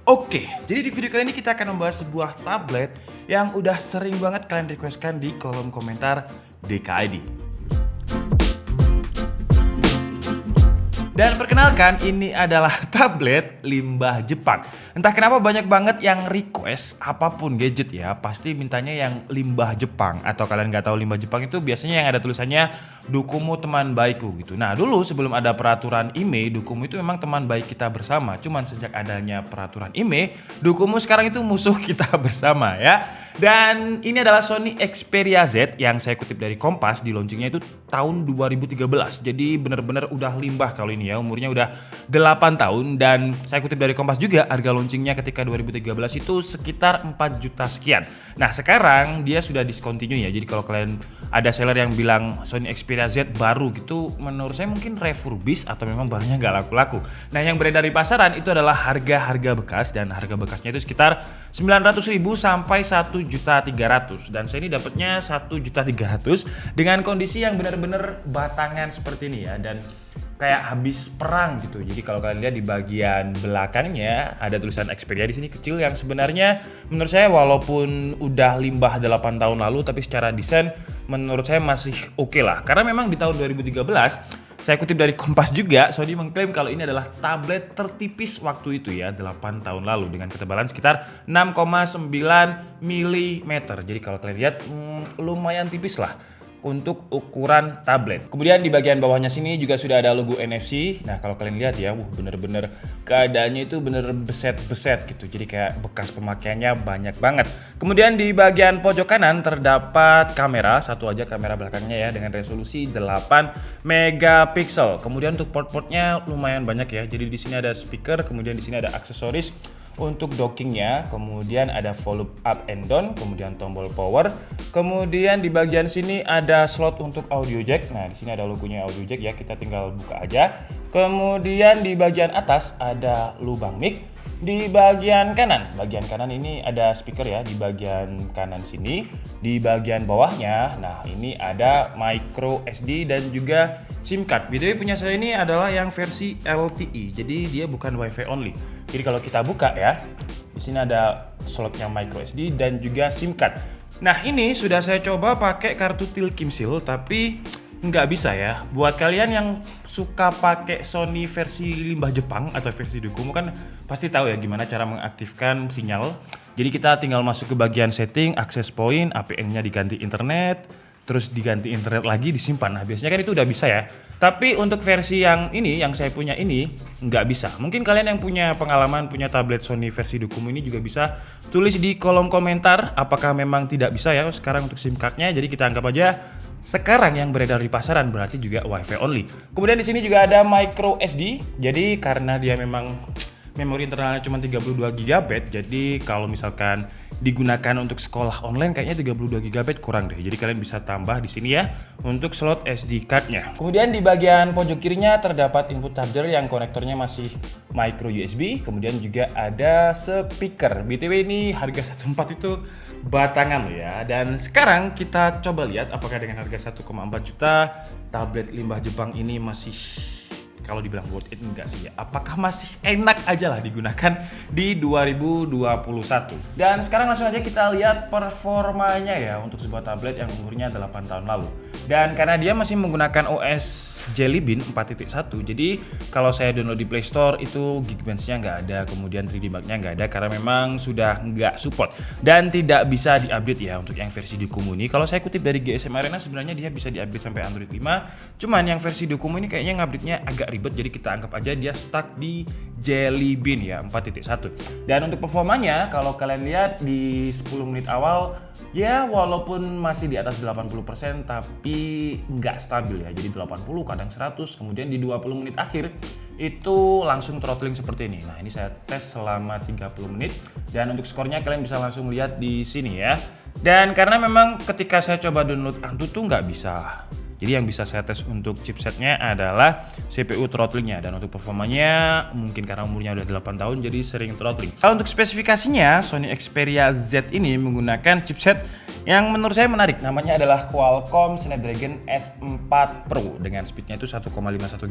Oke, jadi di video kali ini kita akan membahas sebuah tablet yang udah sering banget kalian requestkan di kolom komentar DKID. Dan perkenalkan, ini adalah tablet limbah Jepang. Entah kenapa banyak banget yang request apapun gadget ya, pasti mintanya yang limbah Jepang. Atau kalian nggak tahu limbah Jepang itu biasanya yang ada tulisannya Docomo teman baikku gitu. Nah dulu sebelum ada peraturan IMEI, Docomo itu memang teman baik kita bersama. Cuman sejak adanya peraturan IMEI, Docomo sekarang itu musuh kita bersama ya. Dan ini adalah Sony Xperia Z yang saya kutip dari Kompas, di launchingnya itu tahun 2013. Jadi bener-bener udah limbah kalau ini ya, umurnya udah 8 tahun. Dan saya kutip dari Kompas juga, harga launchingnya ketika 2013 itu sekitar 4 juta sekian. Nah sekarang dia sudah discontinue ya, jadi kalau kalian ada seller yang bilang Sony Xperia Z baru gitu, menurut saya mungkin refurbish atau memang barangnya nggak laku-laku. Nah yang beredar di pasaran itu adalah harga-harga bekas, dan harga bekasnya itu sekitar 900.000 sampai 1.300.000. Dan saya ini dapatnya 1.300.000 dengan kondisi yang benar-benar batangan seperti ini ya, dan kayak habis perang gitu. Jadi kalau kalian lihat di bagian belakangnya ada tulisan Xperia di sini kecil, yang sebenarnya menurut saya walaupun udah limbah 8 tahun lalu, tapi secara desain menurut saya masih oke lah. Karena memang di tahun 2013, saya kutip dari Kompas juga, Sony mengklaim kalau ini adalah tablet tertipis waktu itu ya, 8 tahun lalu, dengan ketebalan sekitar 6,9 mm. Jadi kalau kalian lihat lumayan tipis lah untuk ukuran tablet. Kemudian di bagian bawahnya sini juga sudah ada logo NFC. Nah kalau kalian lihat ya, bener-bener keadaannya itu bener beset-beset gitu. Jadi kayak bekas pemakaiannya banyak banget. Kemudian di bagian pojok kanan terdapat kamera, satu aja kamera belakangnya ya, dengan resolusi 8 megapiksel. Kemudian untuk port-portnya lumayan banyak ya. Jadi di sini ada speaker, kemudian di sini ada aksesoris untuk dockingnya, kemudian ada volume up and down, kemudian tombol power, kemudian di bagian sini ada slot untuk audio jack. Nah di sini ada logonya audio jack ya, kita tinggal buka aja. Kemudian di bagian atas ada lubang mic. Di bagian kanan ini ada speaker ya, di bagian kanan sini. Di bagian bawahnya, nah ini ada micro SD dan juga SIM card. BTW punya saya ini adalah yang versi LTE, jadi dia bukan WiFi only. Jadi kalau kita buka ya, di sini ada slotnya micro SD dan juga SIM card. Nah ini sudah saya coba pakai kartu Telkomsel, tapi nggak bisa ya. Buat kalian yang suka pakai Sony versi limbah Jepang atau versi Docomo kan pasti tahu ya gimana cara mengaktifkan sinyal. Jadi kita tinggal masuk ke bagian setting, access point, APN-nya diganti internet, terus diganti internet lagi, disimpan. Nah biasanya kan itu udah bisa ya. Tapi untuk versi yang ini, yang saya punya ini, nggak bisa. Mungkin kalian yang punya pengalaman punya tablet Sony versi Docomo ini juga bisa tulis di kolom komentar apakah memang tidak bisa ya sekarang untuk SIM card-nya. Jadi kita anggap aja sekarang yang beredar di pasaran berarti juga WiFi only. Kemudian di sini juga ada micro SD. Jadi karena dia memang memori internalnya cuma 32 GB, jadi kalau misalkan digunakan untuk sekolah online kayaknya 32 GB kurang deh. Jadi kalian bisa tambah di sini ya untuk slot SD card-nya. Kemudian di bagian pojok kirinya terdapat input charger yang konektornya masih micro USB. Kemudian juga ada speaker. BTW ini harga 1.4 itu batangan loh ya. Dan sekarang kita coba lihat apakah dengan harga 1,4 juta tablet limbah Jepang ini masih, kalau dibilang worth it enggak sih ya, apakah masih enak aja lah digunakan di 2021. Dan sekarang langsung aja kita lihat performanya ya untuk sebuah tablet yang umurnya 8 tahun lalu. Dan karena dia masih menggunakan OS Jelly Bean 4.1, jadi kalau saya download di Play Store itu Geekbench-nya nggak ada, kemudian 3D Mark-nya nggak ada karena memang sudah nggak support dan tidak bisa di-update ya untuk yang versi Docomo ini. Kalau saya kutip dari GSM Arena sebenarnya dia bisa di-update sampai Android 5, cuman yang versi Docomo ini kayaknya ngupdate-nya agak ribet, jadi kita anggap aja dia stuck di Jelly Bean ya 4.1. Dan untuk performanya kalau kalian lihat di 10 menit awal ya walaupun masih di atas 80% tapi nggak stabil ya, jadi 80 kadang 100, kemudian di 20 menit akhir itu langsung throttling seperti ini. Nah ini saya tes selama 30 menit dan untuk skornya kalian bisa langsung lihat di sini ya. Dan karena memang ketika saya coba download Antutu tuh nggak bisa. Jadi yang bisa saya tes untuk chipsetnya adalah CPU throttlingnya, dan untuk performanya mungkin karena umurnya udah 8 tahun jadi sering throttling. Kalau untuk spesifikasinya, Sony Xperia Z ini menggunakan chipset yang menurut saya menarik. Namanya adalah Qualcomm Snapdragon S4 Pro dengan speednya itu 1,51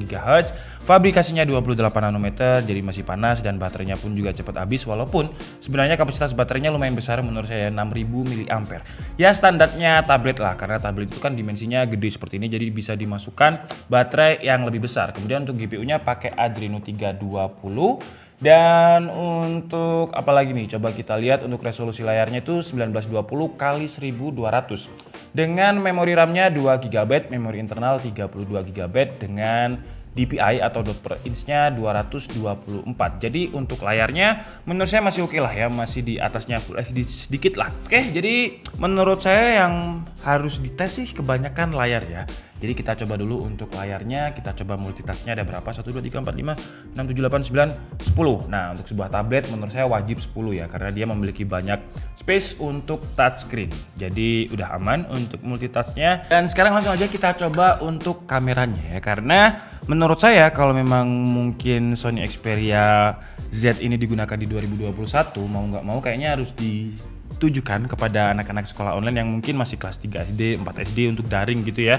GHz, fabrikasinya 28 nanometer, jadi masih panas dan baterainya pun juga cepat habis, walaupun sebenarnya kapasitas baterainya lumayan besar menurut saya, 6000 mAh. Ya standarnya tablet lah, karena tablet itu kan dimensinya gede seperti ini, jadi bisa dimasukkan baterai yang lebih besar. Kemudian untuk GPU-nya pakai Adreno 320. Dan untuk apa lagi nih? Coba kita lihat untuk resolusi layarnya itu 1920 x 1200. Dengan memori RAM-nya 2 GB, memori internal 32 GB dengan DPI atau dot per inch-nya 224. Jadi untuk layarnya menurut saya masih oke lah ya, masih di atasnya Full HD sedikit lah. Oke, jadi menurut saya yang harus dites sih kebanyakan layar ya. Jadi kita coba dulu untuk layarnya, kita coba multitask-nya ada berapa? 1, 2, 3, 4, 5, 6, 7, 8, 9, 10. Nah untuk sebuah tablet menurut saya wajib 10 ya, karena dia memiliki banyak space untuk touchscreen. Jadi udah aman untuk multitask-nya. Dan sekarang langsung aja kita coba untuk kameranya ya, karena menurut saya kalau memang mungkin Sony Xperia Z ini digunakan di 2021, mau nggak mau kayaknya harus ditujukan kepada anak-anak sekolah online yang mungkin masih kelas 3 SD, 4 SD untuk daring gitu ya.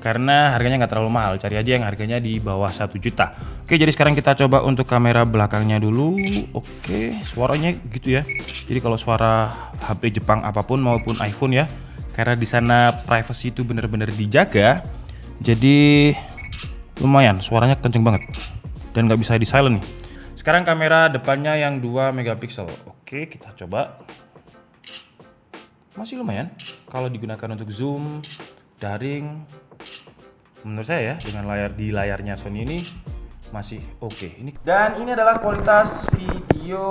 Karena harganya nggak terlalu mahal, cari aja yang harganya di bawah 1 juta. Oke, jadi sekarang kita coba untuk kamera belakangnya dulu. Oke, suaranya gitu ya. Jadi kalau suara HP Jepang apapun maupun iPhone ya, karena di sana privacy itu benar-benar dijaga. Jadi lumayan, suaranya kenceng banget dan nggak bisa di silent nih. Sekarang kamera depannya yang 2 megapiksel. Oke, kita coba. Masih lumayan kalau digunakan untuk zoom, daring. Menurut saya ya, dengan layarnya Sony ini masih oke. Dan ini adalah kualitas video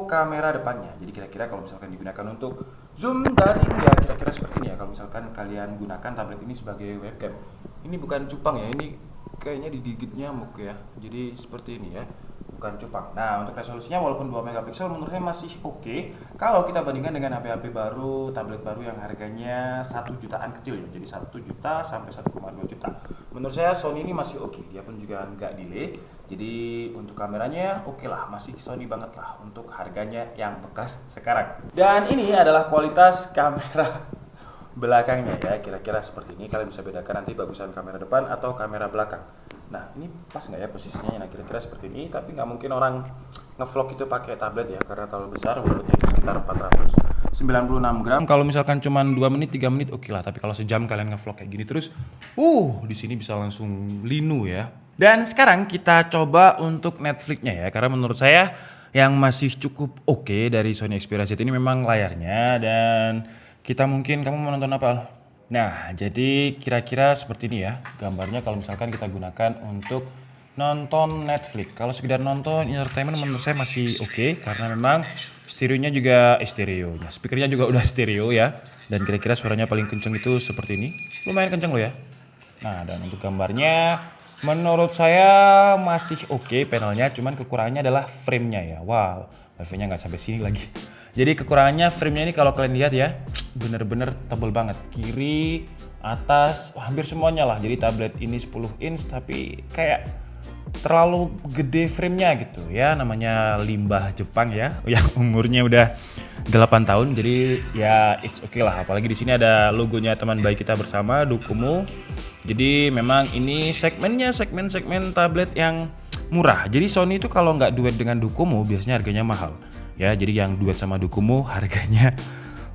kamera depannya. Jadi kira-kira kalau misalkan digunakan untuk zoom, daring ya kira-kira seperti ini ya. Kalau misalkan kalian gunakan tablet ini sebagai webcam. Ini bukan cupang ya, ini kayaknya digigit nyamuk ya. Jadi seperti ini ya, bukan cupang. Nah untuk resolusinya walaupun 2 megapiksel menurut saya masih oke. Kalau kita bandingkan dengan HP-HP baru, tablet baru yang harganya 1 jutaan kecil ya, jadi 1 juta sampai 1,2 juta. Menurut saya Sony ini masih oke. Dia pun juga nggak delay. Jadi untuk kameranya oke lah, masih Sony banget lah untuk harganya yang bekas sekarang. Dan ini adalah kualitas kamera belakangnya ya, kira-kira seperti ini. Kalian bisa bedakan nanti bagusan kamera depan atau kamera belakang. Nah ini pas nggak ya posisinya? Nah kira-kira seperti ini. Tapi nggak mungkin orang ngevlog itu pakai tablet ya, karena terlalu besar, bobotnya itu sekitar 496 gram. Kalau misalkan cuma 2 menit 3 menit oke lah, tapi kalau sejam kalian ngevlog kayak gini terus di sini bisa langsung linu ya. Dan sekarang kita coba untuk Netflix-nya ya, karena menurut saya yang masih cukup oke dari Sony Xperia Z ini memang layarnya. Dan kita mungkin, kamu mau nonton apa Al? Nah jadi kira-kira seperti ini ya gambarnya kalau misalkan kita gunakan untuk nonton Netflix. Kalau sekedar nonton entertainment menurut saya masih oke, karena memang stereonya juga stereonya, speakernya juga udah stereo ya. Dan kira-kira suaranya paling kenceng itu seperti ini, lumayan kenceng loh ya. Nah dan untuk gambarnya menurut saya masih oke panelnya, cuman kekurangannya adalah frame-nya ya. Wow, wifi-nya nggak sampai sini lagi. Jadi kekurangannya frame-nya ini kalau kalian lihat ya, bener-bener tebel banget. Kiri, atas, hampir semuanya lah. Jadi tablet ini 10 inch tapi kayak terlalu gede frame-nya gitu ya. Namanya limbah Jepang ya, yang umurnya udah 8 tahun. Jadi ya it's okay lah. Apalagi di sini ada logonya teman baik kita bersama, Docomo. Jadi memang ini segmennya segmen tablet yang murah. Jadi Sony itu kalau nggak duet dengan Docomo biasanya harganya mahal. Ya, jadi yang duet sama Docomo harganya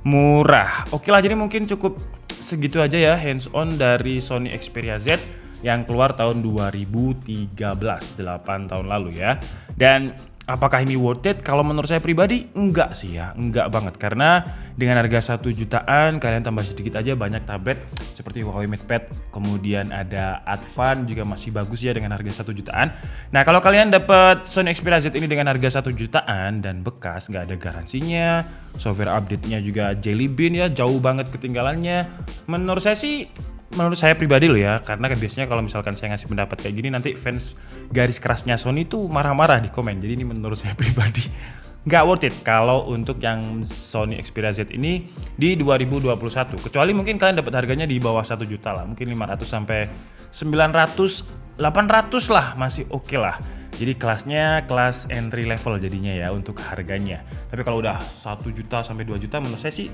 murah. Oke lah, jadi mungkin cukup segitu aja ya hands on dari Sony Xperia Z yang keluar tahun 2013, 8 tahun lalu ya. Dan apakah ini worth it? Kalau menurut saya pribadi enggak sih ya, enggak banget. Karena dengan harga 1 jutaan kalian tambah sedikit aja banyak tablet seperti Huawei MatePad, kemudian ada Advan juga masih bagus ya dengan harga 1 jutaan. Nah kalau kalian dapat Sony Xperia Z ini dengan harga 1 jutaan dan bekas, nggak ada garansinya, software update-nya juga Jelly Bean ya, jauh banget ketinggalannya. Menurut saya pribadi loh ya, karena kan biasanya kalau misalkan saya ngasih pendapat kayak gini nanti fans garis kerasnya Sony tuh marah-marah di komen. Jadi ini menurut saya pribadi nggak worth it kalau untuk yang Sony Xperia Z ini di 2021. Kecuali mungkin kalian dapat harganya di bawah 1 juta lah, mungkin 500 sampai 900, 800 lah masih oke lah. Jadi kelasnya kelas entry level jadinya ya untuk harganya. Tapi kalau udah 1 juta sampai 2 juta menurut saya sih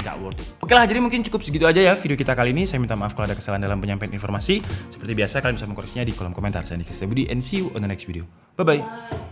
nggak worth it. Oke lah, jadi mungkin cukup segitu aja ya video kita kali ini. Saya minta maaf kalau ada kesalahan dalam penyampaian informasi. Seperti biasa kalian bisa mengkoreksinya di kolom komentar. Saya Niki Setiabudi and see you on the next video. Bye bye.